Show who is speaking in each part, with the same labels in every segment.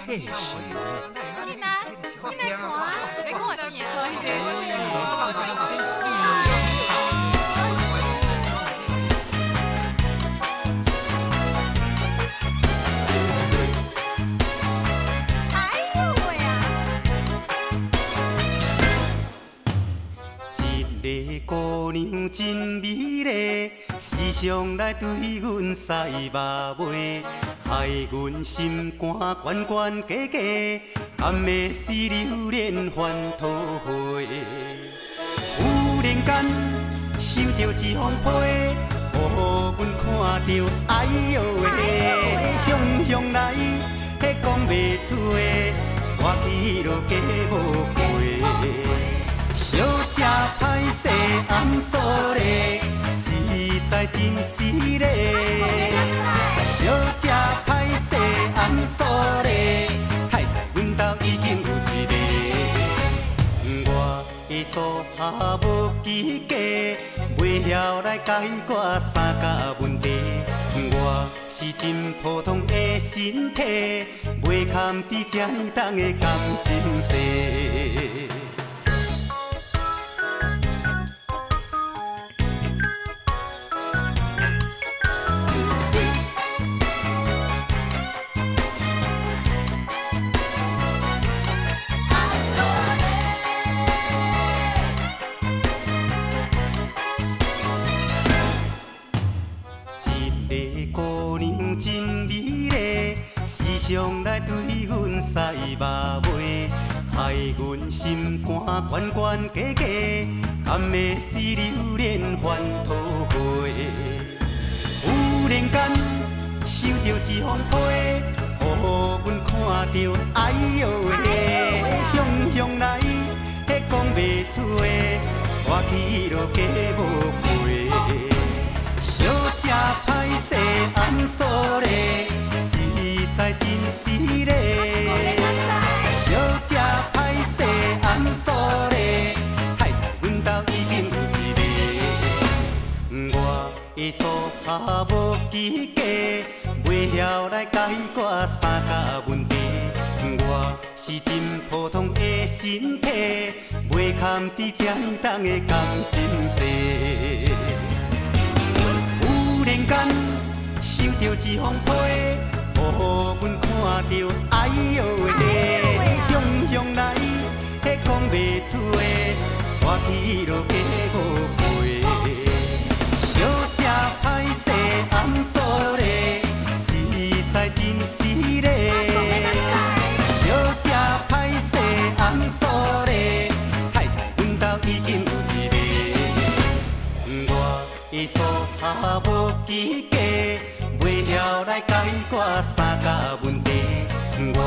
Speaker 1: 嘿是咧，
Speaker 2: 囡仔，囡仔看，是要看啥？哎呦喂啊！
Speaker 3: 一个姑娘真美丽，时常来对阮塞肉尾，害阮心肝悬悬假假，暗暝时流连烦恼花。忽然间收到一封批，予阮看到，哎呦喂，向向来，迄讲袂出的，煞去落假无过。小姐歹势暗锁咧，实在真失礼。小姐歹势暗锁咧，太太阮兜已经有一个。我的数学无及格，袂晓来解决三角问题。我是真普通的身体，袂堪伫这呢重的感情债。一个姑娘真美丽，时常来对阮塞肉尾，害阮心肝悬悬假假，暗暝时流连烦恼花。忽然间收到一封批，予阮看到，哎呦喂，向向来，迄讲袂出的，煞去落假无过。小姐歹势暗锁咧，实在真失礼。小姐歹势暗锁咧，太太阮兜已经有一个。我的数学无及格，袂晓来解决三角问题。我是真普通的身体，袂堪伫这呢重的感情债。忽然间收到一封批，予阮看到，哎呦喂，向向来，迄讲袂出的，煞去落假无过。小姐歹势暗锁咧，实在真失礼。小姐歹势暗锁咧，太太阮兜已经有一个。我的数学无及格，袂晓来解决三角问题。我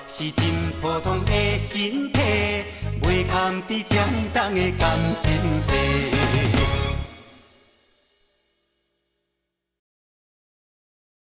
Speaker 3: 是真普通的身体，袂堪伫这呢重的感情债。